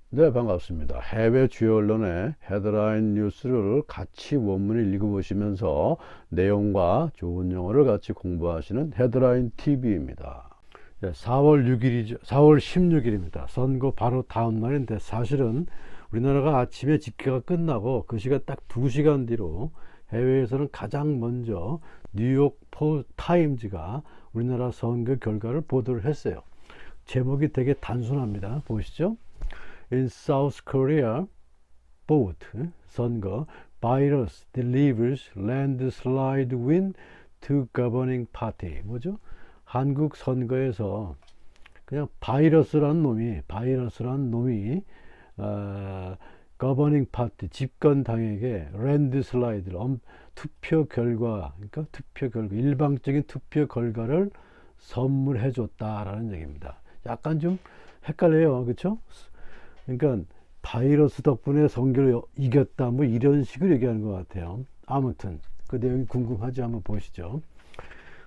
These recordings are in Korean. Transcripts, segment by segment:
네, 반갑습니다. 해외 주요 언론의 헤드라인 뉴스를 같이 원문을 읽어보시면서 내용과 좋은 용어를 같이 공부하시는 헤드라인 TV입니다. 4월 6일이죠. 4월 16일입니다. 선거 바로 다음 날인데 사실은 우리나라가 아침에 집계가 끝나고 그 시간 딱 2시간 뒤로 해외에서는 가장 먼저 뉴욕 타임즈가 우리나라 선거 결과를 보도를 했어요. 제목이 되게 단순합니다. 보시죠. In South Korea, vote 선거 virus delivers landslide win to governing party. 뭐죠? 한국 선거에서 그냥 바이러스란 놈이 governing party 집권 당에게 랜드슬라이드 투표 결과 일방적인 투표 결과를 선물해 줬다라는 얘기입니다. 약간 좀 헷갈려요, 그렇죠? 그러니까 바이러스 덕분에 선거를 이겼다 뭐 이런 식으로 얘기하는 것 같아요. 아무튼 그 내용이 궁금하지? 한번 보시죠.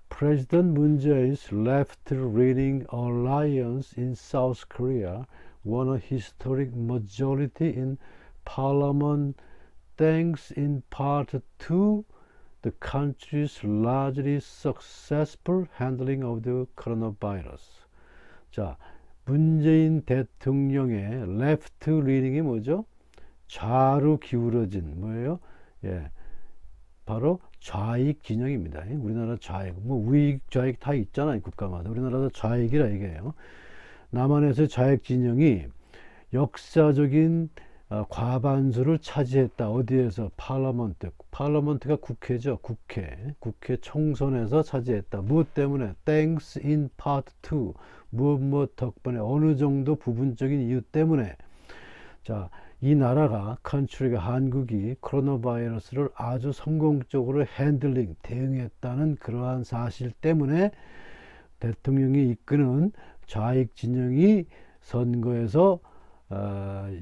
President Moon Jae-in's left-leaning alliance in South Korea won a historic majority in parliament thanks in part to the country's largely successful handling of the coronavirus. 자, 문재인 대통령의 레프트 리닝이 뭐죠? 좌로 기울어진 뭐예요? 예, 바로 좌익 진영입니다. 우리나라 좌익, 뭐 우익, 좌익 다 있잖아요, 국가마다. 우리나라도 좌익이라 얘기해요. 남한에서 좌익 진영이 역사적인 과반수를 차지했다. 어디에서? 팔러먼트가 국회죠. 국회 총선에서 차지했다. 무엇 때문에? Thanks in part 2. 무엇 덕분에, 어느 정도 부분적인 이유 때문에. 자, 이 나라가, 컨트리가, 한국이 코로나 바이러스를 아주 성공적으로 대응했다는 그러한 사실 때문에 대통령이 이끄는 좌익 진영이 선거에서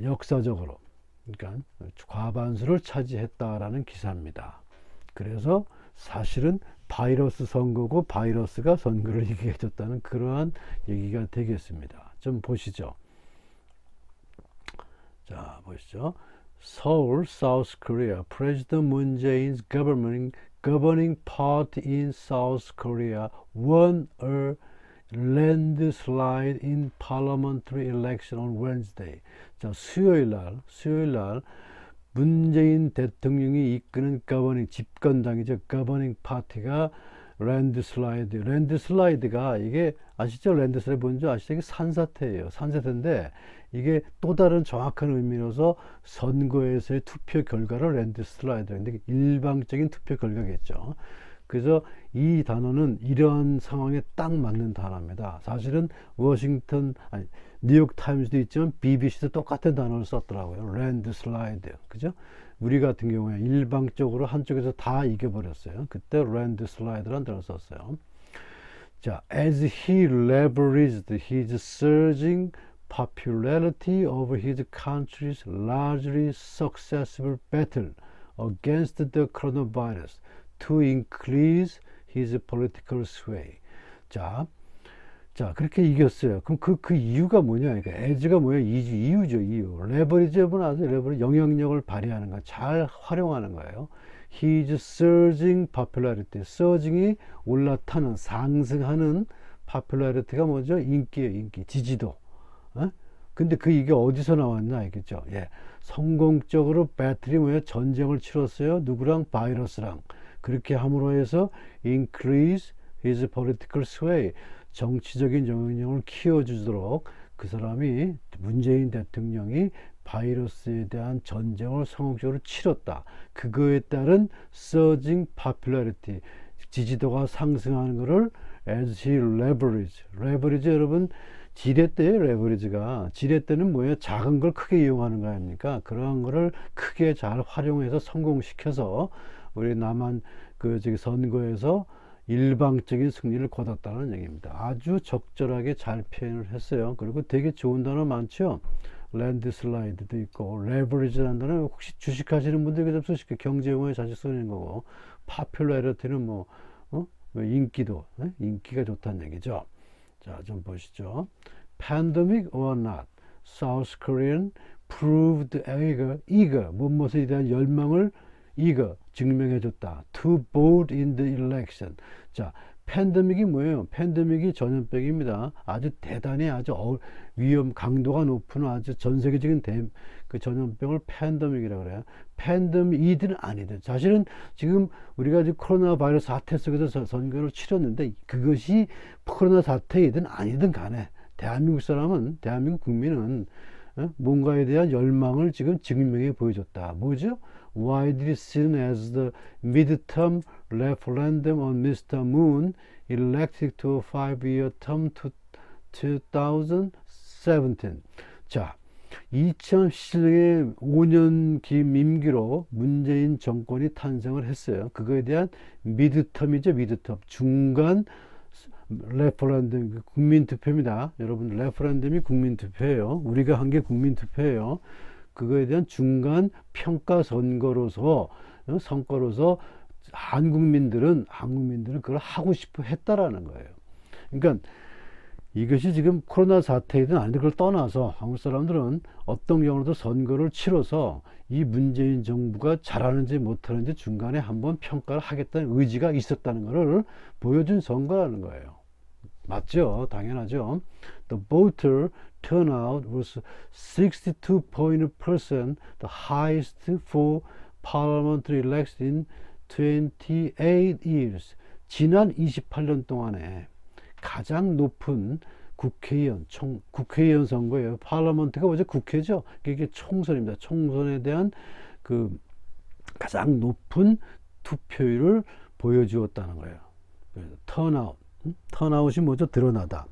역사적으로, 그러니까 과반수를 차지했다라는 기사입니다. 그래서 사실은 바이러스 선거고 바이러스가 선거를 이기게 해줬다는 그러한 얘기가 되겠습니다. 좀 보시죠. 자, 보시죠. 서울, South Korea. President Moon Jae-in's governing party in South Korea won a landslide in parliamentary election on Wednesday. 자, 수요일 날 문재인 대통령이 이끄는 집권당이죠. governing 파티가 랜드슬라이드가 이게 아시죠? 랜드슬라이드 뭔지 아시죠? 이게 산사태예요. 산사태인데 이게 또 다른 정확한 의미로서 선거에서의 투표 결과를 랜드슬라이드인데 일방적인 투표 결과겠죠. 그래서 이 단어는 이러한 상황에 딱 맞는 단어입니다. 사실은 뉴욕 타임즈도 있지만 BBC도 똑같은 단어를 썼더라고요. 랜드슬라이드. 그죠? 우리 같은 경우에 일방적으로 한쪽에서 다 이겨버렸어요. 그때 랜드슬라이드라는 단어를 썼어요. 자, as he leveraged his surging popularity over his country's largely successful battle against the coronavirus to increase his political sway. 자, 그렇게 이겼어요. 그럼 그 이유가 뭐냐? 그러니까 as가 뭐야? 이유죠, 이유. 레버리지는 아세요? 레버리지, 영향력을 발휘하는 거, 잘 활용하는 거예요. His surging popularity. surging이 올라타는, 상승하는 popularity가 뭐죠? 인기예요, 인기. 지지도. 근데 이게 어디서 나왔냐, 알겠죠? 예. 성공적으로 배틀이 뭐예요? 전쟁을 치렀어요. 누구랑? 바이러스랑. 그렇게 함으로 해서 increase his political sway. 정치적인 영향력을 키워주도록 그 사람이, 문재인 대통령이 바이러스에 대한 전쟁을 성공적으로 치렀다. 그거에 따른 surging popularity, 지지도가 상승하는 것을 as he leverage 여러분 지렛대예요. 레버리지가 지렛대는 뭐예요? 작은 걸 크게 이용하는 거 아닙니까? 그러한 거를 크게 잘 활용해서 성공시켜서 우리 남한 선거에서 일방적인 승리를 거뒀다는 얘기입니다. 아주 적절하게 잘 표현을 했어요. 그리고 되게 좋은 단어 많죠. 랜드슬라이드도 있고, 레버리지라는 단어 혹시 주식하시는 분들이 좀 쓰시고, 경제용어에 자주 쓰는 거고, 파퓰러리티는 인기가 좋다는 얘기죠. 자, 좀 보시죠. Pandemic or not, South Korean proved eager 무엇에 대한 열망을 증명해줬다. To vote in the election. 자, 팬데믹이 뭐예요? 팬데믹이 전염병입니다. 아주 대단히 아주 강도가 높은 아주 전 세계적인 그 전염병을 팬데믹이라고 그래요. 팬데믹이든 아니든. 사실은 지금 우리가 지금 코로나 바이러스 사태 속에서 선거를 치렀는데 그것이 코로나 사태이든 아니든 간에 대한민국 국민은 뭔가에 대한 열망을 지금 증명해 보여줬다. 뭐죠? Widely seen as the midterm referendum on Mr. Moon elected to a 5-year term to 2017. 자, 2017년에 5년 임기로 문재인 정권이 탄생을 했어요. 그거에 대한 미드텀이죠. 미드텀. 중간 레퍼런덤, 국민투표입니다. 여러분, 레퍼런덤이 국민투표예요. 우리가 한 게 국민투표예요. 그거에 대한 중간 평가 선거로서 한국민들은 그걸 하고 싶어 했다라는 거예요. 그러니까 이것이 지금 코로나 사태이든 아니든 그걸 떠나서 한국 사람들은 어떤 경우로도 선거를 치러서 이 문재인 정부가 잘하는지 못하는지 중간에 한번 평가를 하겠다는 의지가 있었다는 것을 보여준 선거라는 거예요. 맞죠? 당연하죠. The voter turnout was 62.0%, the highest for parliamentary election in 28 years. 지난 28년 동안에 가장 높은 국회의원 선거예요. 파르라먼트가 뭐죠? 국회죠. 이게 총선입니다. 총선에 대한 그 가장 높은 투표율을 보여주었다는 거예요. 턴아웃이 뭐죠? 드러나다.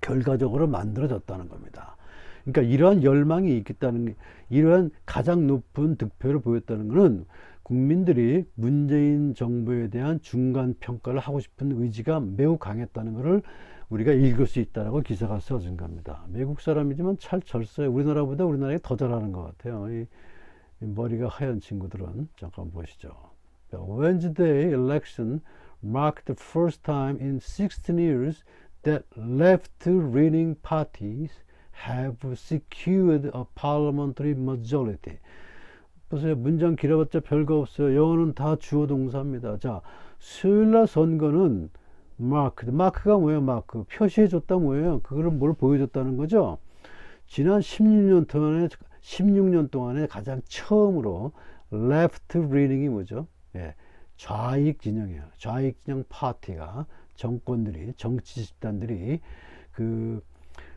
결과적으로 만들어졌다는 겁니다. 그러니까 이러한 열망이 있겠다는, 이러한 가장 높은 득표를 보였다는 것은 국민들이 문재인 정부에 대한 중간 평가를 하고 싶은 의지가 매우 강했다는 것을 우리가 읽을 수 있다라고 기사가 써진 겁니다. 미국 사람이지만 잘 절서요. 우리나라보다 우리나라에 더 잘하는 것 같아요. 이 머리가 하얀 친구들은. 잠깐 보시죠. Wednesday election marked the first time in 16 years that left-leaning parties have secured a parliamentary majority. 보세요. 문장 길어봤자 별거 없어요. 영어는 다 주어 동사입니다. 자, 수요일날 선거는 마크가 뭐예요? 마크. 표시해줬다 뭐예요? 그거를 뭘 보여줬다는 거죠? 지난 16년 동안에 가장 처음으로 left leaning이 뭐죠? 예, 좌익 진영이에요. 좌익 진영 파티가 정치 집단들이 그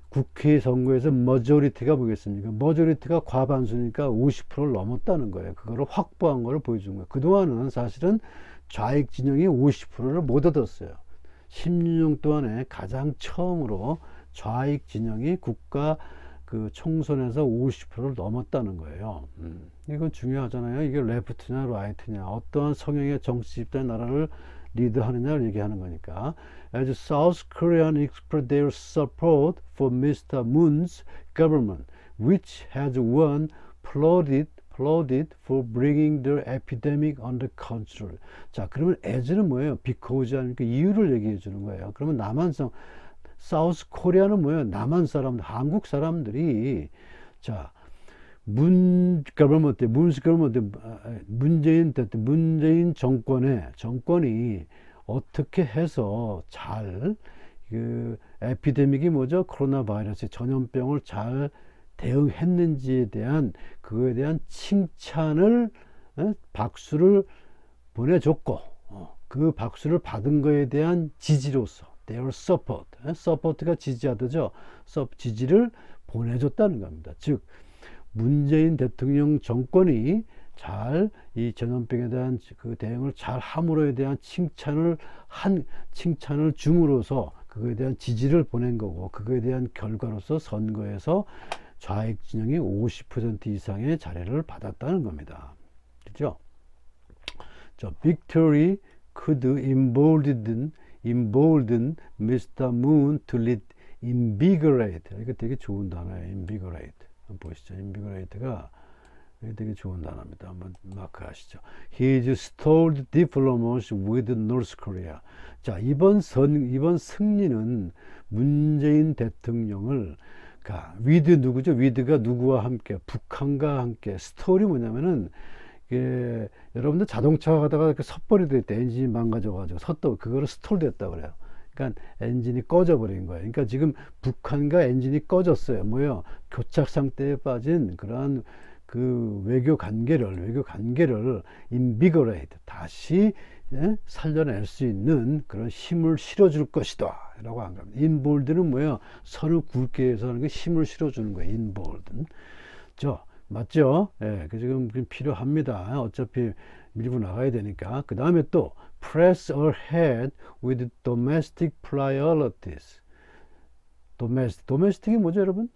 국회 선거에서 머저리티가 뭐겠습니까? 머저리티가 과반수니까 50%를 넘었다는 거예요. 그거를 확보한 걸 보여준 거예요. 그동안은 사실은 좌익 진영이 50%를 못 얻었어요. 16년 동안에 가장 처음으로 좌익 진영이 국가 그 총선에서 50%를 넘었다는 거예요. 이건 중요하잖아요. 이게 레프트냐 라이트냐, 어떠한 성향의 정치 집단 나라를 리드하느냐를 얘기하는 거니까. As South Korean expressed their support for Mr. Moon's government, which has won applauded for bringing the epidemic under control. 자, 그러면 as는 뭐예요? because 하니까 이유를 얘기해 주는 거예요. 그러면 사우스 코리아는 뭐예요? 남한 사람들, 한국 사람들이, 자, 문재인 정권이 어떻게 해서 잘 그 에피데믹이 뭐죠? 코로나 바이러스 전염병을 잘 대응했는지에 대한 그거에 대한 칭찬을 박수를 보내줬고 그 박수를 받은 거에 대한 지지로서 their support가 지지하듯죠. 지지를 보내줬다는 겁니다. 즉 문재인 대통령 정권이 잘 이 전염병에 대한 그 대응을 잘 함으로에 대한 칭찬을 줌으로써 그거에 대한 지지를 보낸 거고, 그거에 대한 결과로서 선거에서 좌익 진영이 50% 이상의 자리를 받았다는 겁니다. 그렇죠? 저 victory could embolden Mr. Moon to lead invigorate. 이거 되게 좋은 단어예요. invigorate. 한번 보시죠. invigorate가 되게 좋은 단어입니다. 한번 마크하시죠. He stalled diplomacy with North Korea. 자, 이번 승리는 문재인 대통령을 with 누구죠? with가 누구와 함께, 북한과 함께. 스토리 뭐냐면은 이게 여러분들 자동차 가다가 이렇게 섣벌이 됐대. 엔진이 망가져가지고 섰다. 그거를 스톨 됐다 그래요. 그러니까 엔진이 꺼져버린 거예요. 그러니까 지금 북한과 엔진이 꺼졌어요. 뭐요? 교착 상태에 빠진 그러한 그 외교 관계를 인비거레이트 다시 살려낼 수 있는 그런 힘을 실어줄 것이다 라고 한 겁니다. 인볼드는 뭐예요? 선을 굵게 해서 하는 게 힘을 실어주는 거예요. 인볼드. 맞죠? 예, 그 지금 필요합니다. 어차피 밀고 나가야 되니까. 그 다음에 또 press ahead with domestic priorities. domestic이 뭐죠, 여러분?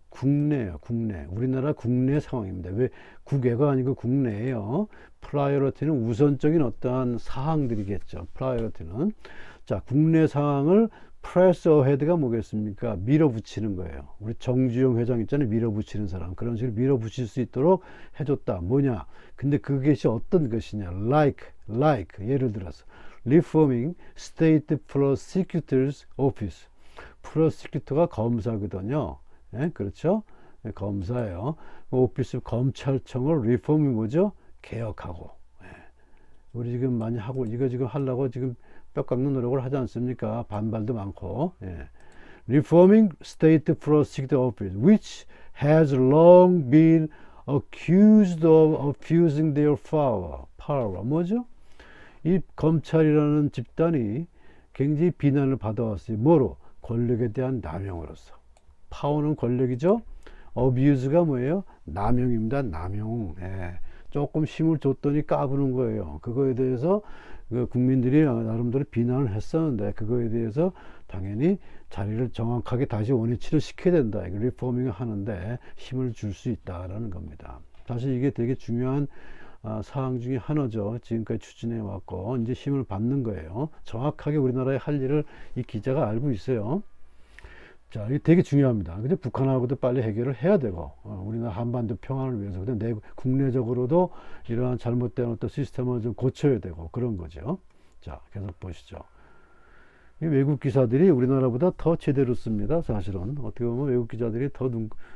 국내예요, 국내. 우리나라 국내 상황입니다. 왜 국외가 아니고 국내예요. priority는 우선적인 어떠한 사항들이겠죠. priority는. 자, 국내 상황을 press ahead가 뭐겠습니까? 밀어붙이는 거예요. 우리 정주영 회장 있잖아요. 밀어붙이는 사람. 그런 식으로 밀어붙일 수 있도록 해줬다. 뭐냐? 근데 그것이 어떤 것이냐? like. 예를 들어서 reforming state prosecutor's office. prosecutor가 검사거든요. 예, 그렇죠? 예, 검사예요. 오피스 검찰청을 리폼이 뭐죠? 개혁하고. 예. 우리 지금 많이 하고 이거 지금 하려고 지금 뼈 깎는 노력을 하지 않습니까? 반발도 많고. 예. Reforming State Prosecutor Office, which has long been accused of abusing their power. 뭐죠? 이 검찰이라는 집단이 굉장히 비난을 받아왔어요. 뭐로? 권력에 대한 남용으로서. 파워는 권력이죠. abuse가 뭐예요? 남용입니다. 남용. 예. 조금 힘을 줬더니 까부는 거예요. 그거에 대해서 그 국민들이 나름대로 비난을 했었는데 그거에 대해서 당연히 자리를 정확하게 다시 원위치를 시켜야 된다. 리포밍을 하는데 힘을 줄 수 있다라는 겁니다. 사실 이게 되게 중요한 사항 중에 하나죠. 지금까지 추진해 왔고 이제 힘을 받는 거예요. 정확하게 우리나라의 할 일을 이 기자가 알고 있어요. 자, 이게 되게 중요합니다. 근데 북한하고도 빨리 해결을 해야 되고, 우리나라 한반도 평화를 위해서, 근데 국내적으로도 이러한 잘못된 어떤 시스템을 좀 고쳐야 되고, 그런 거죠. 자, 계속 보시죠. 이 외국 기사들이 우리나라보다 더 제대로 씁니다. 사실은. 어떻게 보면 외국 기자들이 더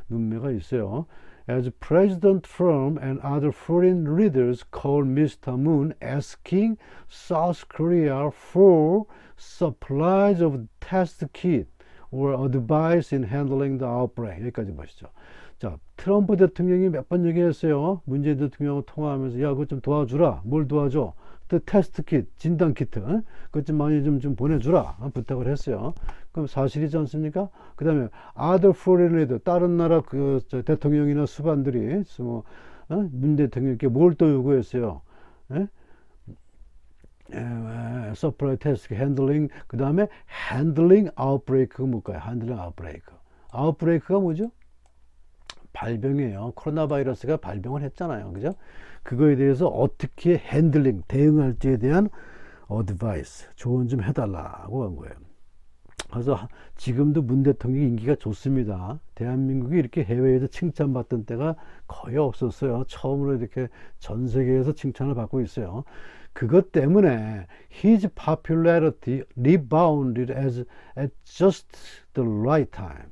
눈매가 있어요. As President Trump and other foreign leaders called Mr. Moon asking South Korea for supplies of test kit or advice in handling the outbreak. 여기까지 보시죠. 자, 트럼프 대통령이 몇 번 얘기했어요. 문재인 대통령하고 통화하면서 야, 그거 좀 도와주라. 뭘 도와줘? 또 테스트 킷, 진단 키트, 그것 좀 많이 좀 보내주라. 부탁을 했어요. 그럼 사실이지 않습니까? 그 다음에 other foreign leader, 다른 나라 그 대통령이나 수반들이 문 대통령께 뭘 또 요구했어요? 서프라이 테스트 핸들링, 그 다음에 핸들링 아웃브레이크가 뭘까요? 핸들링 아웃브레이크. 아웃브레이크가 뭐죠? 발병이에요. 코로나 바이러스가 발병을 했잖아요. 그죠? 그거에 대해서 어떻게 핸들링, 대응할지에 대한 어드바이스, 조언 좀 해달라고 한 거예요. 그래서 지금도 문 대통령 인기가 좋습니다. 대한민국이 이렇게 해외에서 칭찬받던 때가 거의 없었어요. 처음으로 이렇게 전 세계에서 칭찬을 받고 있어요. 그것 때문에 his popularity rebounded at just the right time.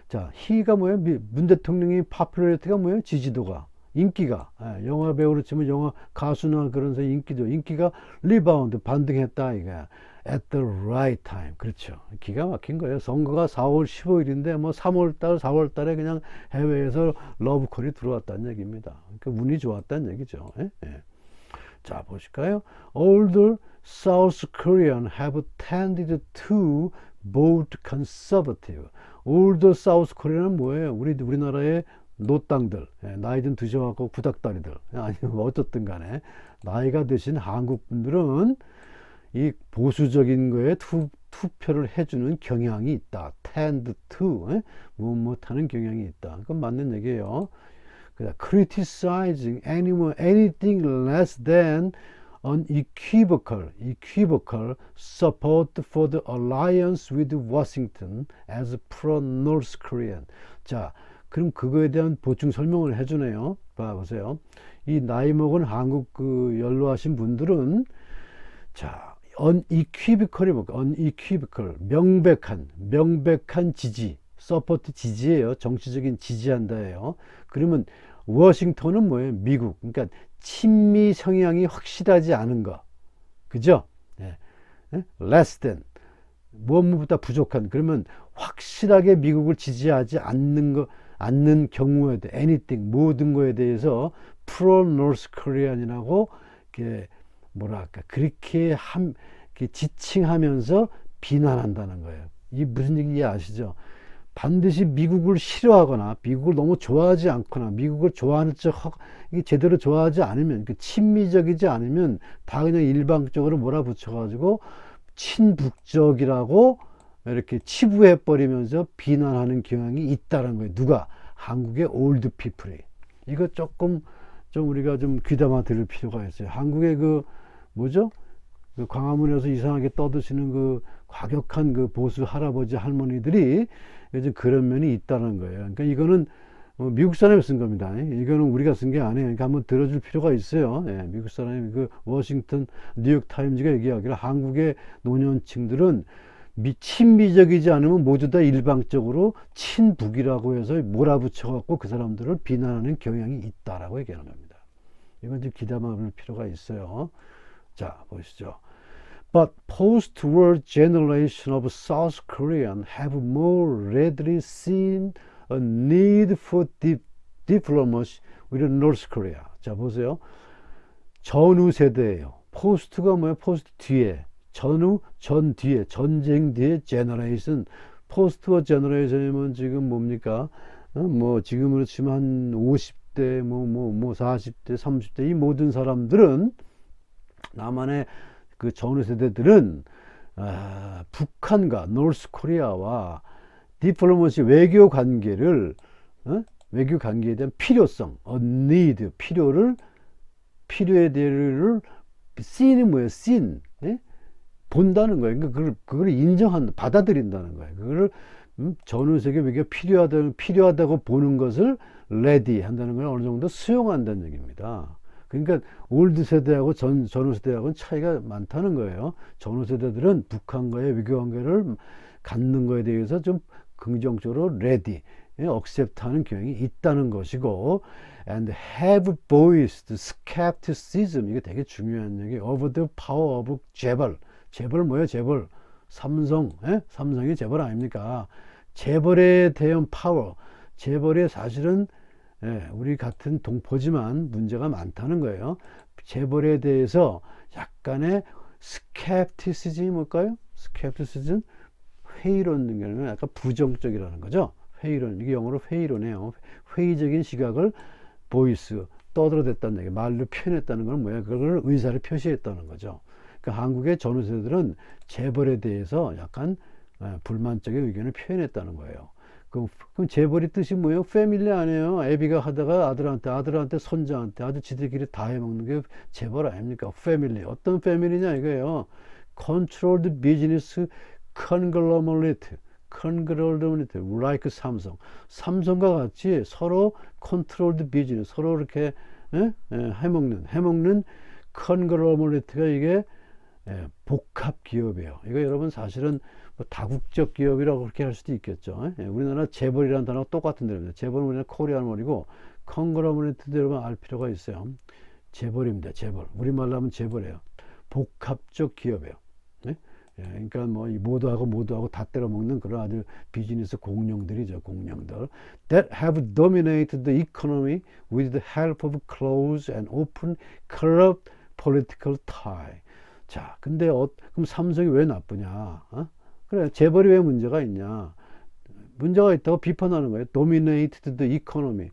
자, he가 뭐예요? 문 대통령의 popularity가 뭐예요? 지지도가, 인기가. 영화 배우로 치면 영화 가수나 그런 사 인기죠. 인기가 rebound, 반등했다 이거야. at the right time. 그렇죠. 기가 막힌 거예요. 선거가 4월 15일인데 뭐 3월달, 4월달에 그냥 해외에서 러브콜이 들어왔다는 얘기입니다. 그러니까 운이 좋았다는 얘기죠. 예? 예. 자, 보실까요? Older South Korean have tended to vote conservative. Older South Korean은 뭐예요? 우리나라의 노땅들, 나이 좀 드셔갖고 구닥다리들, 아니면 어쨌든 간에 나이가 드신 한국 분들은 이 보수적인 거에 투표를 해주는 경향이 있다. tend to, 무엇하는 경향이 있다. 그건 맞는 얘기예요. criticizing anything less than unequivocal support for the alliance with Washington as pro-North Korean. 자, 그럼 그거에 대한 보충 설명을 해주네요. 봐보세요. 이 나이 먹은 한국 그 연로하신 분들은 자, unequivocal이 뭘까? unequivocal, 명백한 지지, 서포트 지지예요. 정치적인 지지한다예요. 그러면 워싱턴은 뭐예요? 미국. 그러니까 친미 성향이 확실하지 않은 거. 그죠? 예. less than. 무엇보다 부족한. 그러면 확실하게 미국을 지지하지 않는 경우에 대해 anything, 모든 거에 대해서 pro North Korean이라고 뭐랄까 그렇게 지칭하면서 비난한다는 거예요. 이게 무슨 얘기인지 아시죠? 반드시 미국을 싫어하거나 미국을 너무 좋아하지 않거나 미국을 좋아하는 척 이게 제대로 좋아하지 않으면 친미적이지 않으면 다 그냥 일방적으로 몰아붙여 가지고 친북적이라고 이렇게 치부해 버리면서 비난하는 경향이 있다는 거예요. 누가? 한국의 올드 피플이. 이거 조금 좀 우리가 좀 귀담아 들을 필요가 있어요. 한국의 뭐죠? 광화문에서 이상하게 떠드시는 과격한 보수 할아버지 할머니들이 요즘 그런 면이 있다는 거예요. 그러니까 이거는 미국 사람이 쓴 겁니다. 이거는 우리가 쓴 게 아니에요. 그러니까 한번 들어줄 필요가 있어요. 예, 미국 사람이 워싱턴 뉴욕 타임즈가 얘기하기를 한국의 노년층들은 친미적이지 않으면 모두 다 일방적으로 친북이라고 해서 몰아붙여 갖고 그 사람들을 비난하는 경향이 있다라고 얘기하는 겁니다. 이건 좀 귀담아 볼 필요가 있어요. 자, 보시죠. But post-war generation of South Korean have more readily seen a need for diplomacy with North Korea. 자, 보세요. 전후 세대예요. 포스트가 뭐예요? 포스트 뒤에. 전후, 전 뒤에, 전쟁 뒤에 제너레이션. 포스트와 제너레이션이면 지금 뭡니까? 뭐 지금으로 치면 한 50대, 40대, 30대 이 모든 사람들은 남한의 전후 세대들은 북한과 노스 코리아와 디플로마시 외교 관계를 외교 관계에 대한 필요성, need, 필요에 대해를 seen이 뭐예요? seen, 예? 본다는 거예요. 그러니까 그걸 받아들인다는 거예요. 그거를 전후 세계 외교가 필요하다고 보는 것을 ready 한다는 걸 어느 정도 수용한다는 얘기입니다. 그러니까 올드 세대하고 전후 세대하고는 차이가 많다는 거예요. 전후 세대들은 북한과의 외교 관계를 갖는 거에 대해서 좀 긍정적으로 ready, accept 하는 경향이 있다는 것이고, and have voiced skepticism, 이게 되게 중요한 얘기, over the power of 재벌. 재벌 뭐예요? 재벌. 삼성이 재벌 아닙니까? 재벌에 대한 파워. 재벌이 사실은 우리 같은 동포지만 문제가 많다는 거예요. 재벌에 대해서 약간의 스캡티시즘이 뭘까요? 스캡티시즘? 회의론 능력은 약간 부정적이라는 거죠. 회의론, 이게 영어로 회의론이에요. 회의적인 시각을 보이스, 떠들어댔다는 얘기, 말로 표현했다는 건 뭐예요? 그걸 의사를 표시했다는 거죠. 그러니까 한국의 전후 세대들은 재벌에 대해서 약간 불만적인 의견을 표현했다는 거예요. 그럼 재벌이 뜻이 뭐예요? 패밀리 아니에요. 애비가 하다가 아들한테 손자한테 아주 지들끼리 다 해먹는 게 재벌 아닙니까? 패밀리. 어떤 패밀리냐 이거예요. Controlled business conglomerate, like 삼성과 같이 서로 controlled business, 서로 이렇게 해먹는 conglomerate가 이게 복합 기업이에요. 이거 여러분 사실은 다국적 기업이라고 그렇게 할 수도 있겠죠. 우리나라 재벌이라는 단어가 똑같은 데입니다. 재벌은 우리나라 코리안 말이고 컨글로머레이트도 여러분 알 필요가 있어요. 재벌입니다. 재벌. 우리말로 하면 재벌이에요. 복합적 기업이에요. 그러니까 모두하고 다 때려 먹는 그런 아주 비즈니스 공룡들이죠. 공룡들. That have dominated the economy with the help of close and open corrupt political tie. 자, 근데 그럼 삼성이 왜 나쁘냐? 그래, 재벌이 왜 문제가 있냐? 문제가 있다고 비판하는 거예요. Dominated the economy.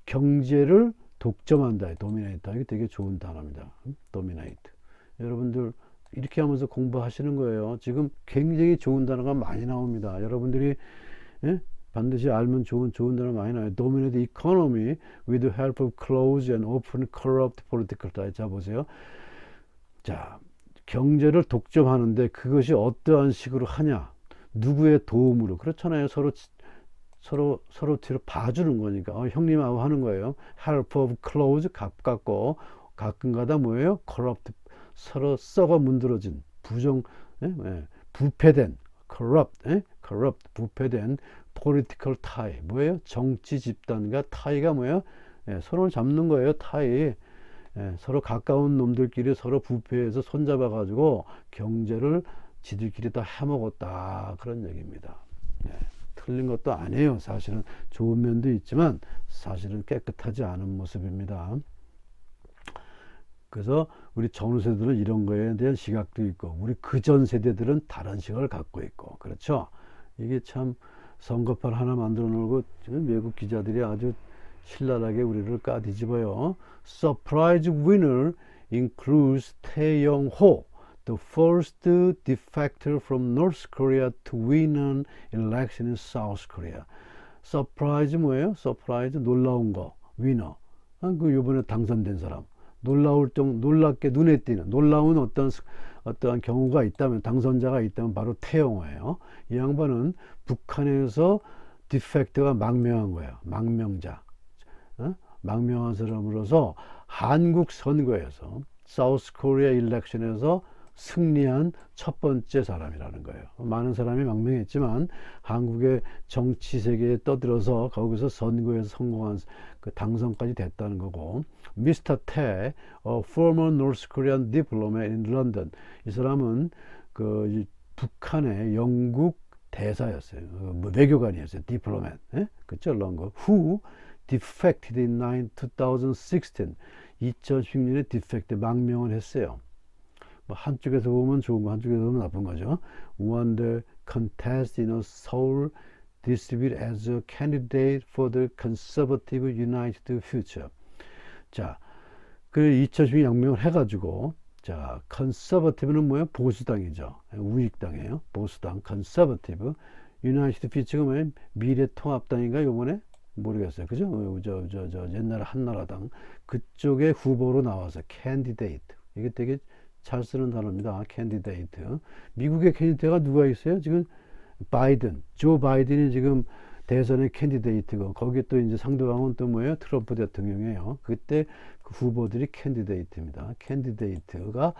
경제를 독점한다. dominate. 이게 되게 좋은 단어입니다. dominate. 여러분들 이렇게 하면서 공부하시는 거예요. 지금 굉장히 좋은 단어가 많이 나옵니다. 여러분들이 반드시 알면 좋은 단어 많이 나와요. Dominate the economy with the help of close and open corrupt political tie. 자, 보세요. 자, 경제를 독점하는데 그것이 어떠한 식으로 하냐? 누구의 도움으로? 그렇잖아요. 서로 뒤로 봐주는 거니까. 형님하고 하는 거예요. help of close, 가깝고, 가끔가다 뭐예요? corrupt, 서로 썩어 문드러진, 부패된, corrupt, 부패된 political tie. 뭐예요? 정치 집단과 tie가 뭐예요? 예, 손을 잡는 거예요. tie. 예, 서로 가까운 놈들끼리 서로 부패해서 손잡아 가지고 경제를 지들끼리 다 해먹었다. 그런 얘기입니다. 예, 틀린 것도 아니에요. 사실은 좋은 면도 있지만 사실은 깨끗하지 않은 모습입니다. 그래서 우리 전후 세대들은 이런 거에 대한 시각도 있고 우리 그전 세대들은 다른 시각을 갖고 있고 그렇죠. 이게 참 선거판 하나 만들어 놓고 외국 기자들이 아주 신랄하게 우리를 까뒤집어요. Surprise winner includes Tae Yong-ho, the first defector from North Korea to win an election in South Korea. Surprise 뭐예요? Surprise 놀라운 거, winner. 그 요번에 당선된 사람. 놀랍게 눈에 띄는 놀라운 어떠한 경우가 있다면 당선자가 있다면 바로 태영호예요. 이 양반은 북한에서 디펙트가 망명한 거예요. 망명자. 망명한 사람으로서 한국 선거에서 사우스 코리아 일렉션에서 승리한 첫 번째 사람이라는 거예요. 많은 사람이 망명했지만 한국의 정치 세계에 떠들어서 거기서 선거에서 성공한 그 당선까지 됐다는 거고, 미스터 태, former North Korean diplomat in London. 이 사람은 그 북한의 영국 대사였어요. 외교관이었어요. diplomat. 그쵸? 런거. Who defected in 2016. 2016년에 defect, 망명을 했어요. 한쪽에서 보면 좋은 거, 한쪽에서 보면 나쁜 거죠. Won the contest in a Seoul district as a candidate for the Conservative United Future. 자, 그 2016년 양명을 해가지고, 자, Conservative는 뭐예요? 보수당이죠. 우익당이에요. 보수당, Conservative. United Future가 뭐예요? 미래통합당인가 요번에? 모르겠어요. 그죠? 옛날에 한나라당. 그쪽에 후보로 나와서 candidate. 이게 되게 잘 쓰는 단어입니다. 캔디데이트. 미국의 캔디데이트가 누가 있어요? 지금 바이든, 조 바이든이 지금 대선의 캔디데이트고, 거기에 또 이제 상대방은 또 뭐예요? 트럼프 대통령이에요. 그때 그 후보들이 캔디데이트입니다. 캔디데이트가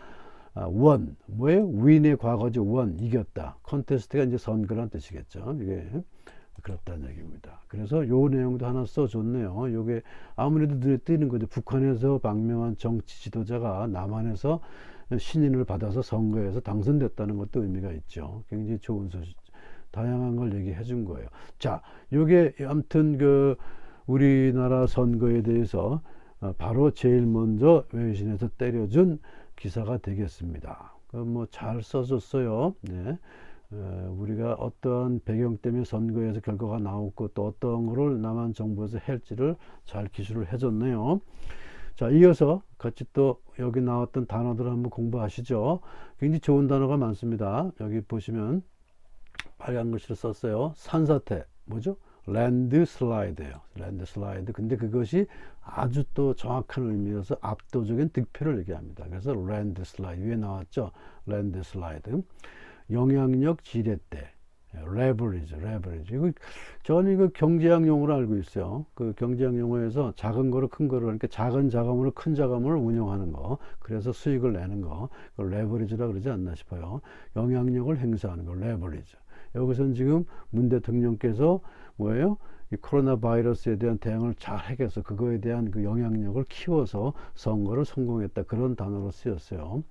원, 뭐예요? 윈의 과거죠. 원, 이겼다. 컨테스트가 이제 선거란 뜻이겠죠. 이게 그렇다는 얘기입니다. 그래서 요 내용도 하나 써줬네요. 요게 아무래도 눈에 띄는 거죠. 북한에서 망명한 정치 지도자가 남한에서 신인을 받아서 선거에서 당선됐다는 것도 의미가 있죠. 굉장히 좋은 소식, 다양한 걸 얘기해 준 거예요. 자, 요게 아무튼 그 우리나라 선거에 대해서 바로 제일 먼저 외신에서 때려준 기사가 되겠습니다. 뭐 잘 써줬어요. 네. 우리가 어떠한 배경 때문에 선거에서 결과가 나왔고 또 어떤 거를 남한 정부에서 할지를 잘 기술을 해줬네요. 자, 이어서 같이 또 여기 나왔던 단어들을 한번 공부하시죠. 굉장히 좋은 단어가 많습니다. 여기 보시면 빨간 글씨로 썼어요. 산사태, 뭐죠? 랜드 슬라이드예요. 랜드 슬라이드. 근데 그것이 아주 또 정확한 의미여서 압도적인 득표를 얘기합니다. 그래서 랜드 슬라이드 위에 나왔죠. 랜드 슬라이드. 영향력 지렛대, 레버리지. 이거 저는 이거 경제학 용어로 알고 있어요. 그 경제학 용어에서 작은 거로 큰 거로, 그러니까 작은 자금으로 큰 자금을 운용하는 거, 그래서 수익을 내는 거, 그걸 레버리지라 그러지 않나 싶어요. 영향력을 행사하는 거, 레버리지. 여기서는 지금 문 대통령께서 뭐예요? 이 코로나 바이러스에 대한 대응을 잘 해서 그거에 대한 그 영향력을 키워서 선거를 성공했다. 그런 단어로 쓰였어요.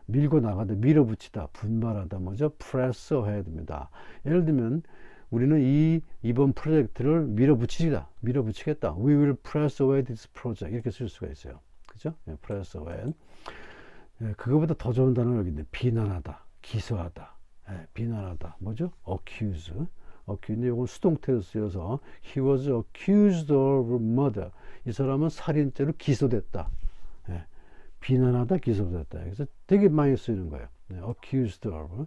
밀고 나가다, 밀어붙이다, 분발하다, 뭐죠? press ahead입니다. 예를 들면 우리는 이번 프로젝트를 밀어붙이겠다. We will press ahead this project. 이렇게 쓸 수가 있어요. 그죠? press ahead. 그거보다 더 좋은 단어가 여기 있네. 비난하다, 기소하다, 비난하다, 뭐죠? accuse. 근데 이건 수동태로 쓰여서 he was accused of murder. 이 사람은 살인죄로 기소됐다. 비난하다, 기소됐다. 그래서 되게 많이 쓰이는 거예요. accused of,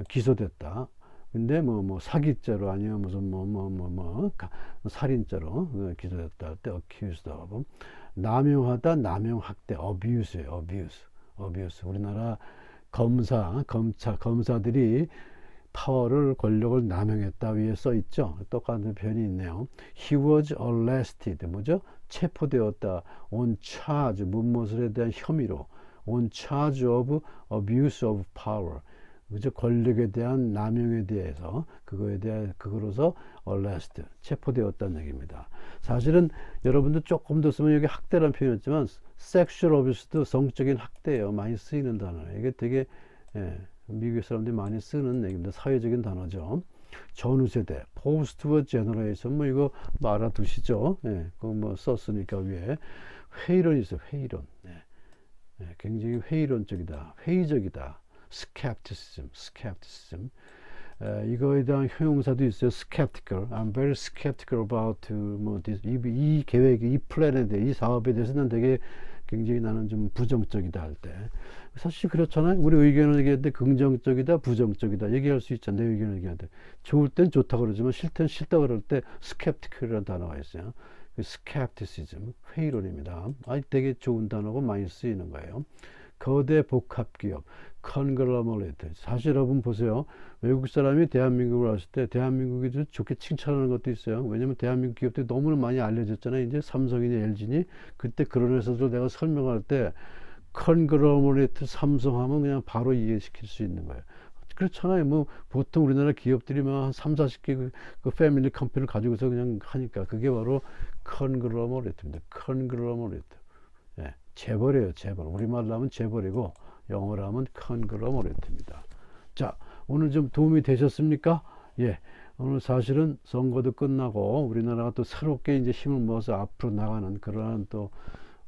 기소됐다. 근데 뭐 사기죄로 아니면 무슨 살인죄로 기소됐다 할 때 accused of. 남용하다, 남용학대, abuse예요. abuse. 우리나라 검사들이 파워를, 권력을 남용했다 위에 써 있죠. 똑같은 표현이 있네요. He was arrested. 뭐죠? 체포되었다. On charge, 무엇에 대한 혐의로. On charge of abuse of power. 그죠? 권력에 대한 남용에 대해서 그거로서 arrest 체포되었다는 얘기입니다. 사실은 여러분들 조금 더 쓰면 여기 학대라는 표현이었지만 sexual abuse도 성적인 학대예요. 많이 쓰이는 단어예요. 이게 되게 미국 사람들이 많이 쓰는 얘기입니다. 사회적인 단어죠. 전후 세대, post generation 뭐 이거 뭐 알아두시죠. 그거 뭐 썼으니까 위에 회의론이 있어요. 회의론. 굉장히 회의론적이다, 회의적이다. skepticism. 이거에 대한 형용사도 있어요. skeptical. I'm very skeptical about 뭐 이 계획이, 이 플랜에 대해, 이 사업에 대해서는 되게 굉장히 나는 좀 부정적이다 할 때. 사실 그렇잖아요. 우리 의견을 얘기할 때 긍정적이다, 부정적이다 얘기할 수 있잖아요. 내 의견을 얘기할 때. 좋을 땐 좋다고 그러지만 싫을 땐 싫다고 그럴 때 skeptical이라는 단어가 있어요. skepticism, 회의론입니다. 되게 좋은 단어고 많이 쓰이는 거예요. 거대 복합기업, conglomerate. 사실 여러분 보세요. 외국 사람이 대한민국을 왔을 때 대한민국이 좀 좋게 칭찬하는 것도 있어요. 왜냐면 대한민국 기업들이 너무나 많이 알려졌잖아요. 이제 삼성이니 LG니. 그때 그런 회사들 내가 설명할 때 conglomerate 삼성하면 그냥 바로 이해시킬 수 있는 거예요. 그렇잖아요. 뭐 보통 우리나라 기업들이 한 3, 40개 그 패밀리 컴퍼니를 가지고서 그냥 하니까 그게 바로 conglomerate입니다. conglomeraate. 재벌이에요, 재벌. 우리말로 하면 재벌이고 영어로 하면 conglomerate입니다. 자, 오늘 좀 도움이 되셨습니까? 오늘 사실은 선거도 끝나고 우리나라가 또 새롭게 이제 힘을 모아서 앞으로 나가는 그러한 또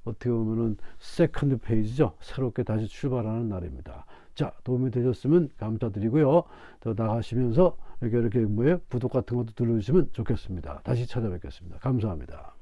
어떻게 보면은 세컨드 페이지죠. 새롭게 다시 출발하는 날입니다. 자, 도움이 되셨으면 감사드리고요. 또 나가시면서 이렇게 구독 같은 것도 눌러주시면 좋겠습니다. 다시 찾아뵙겠습니다. 감사합니다.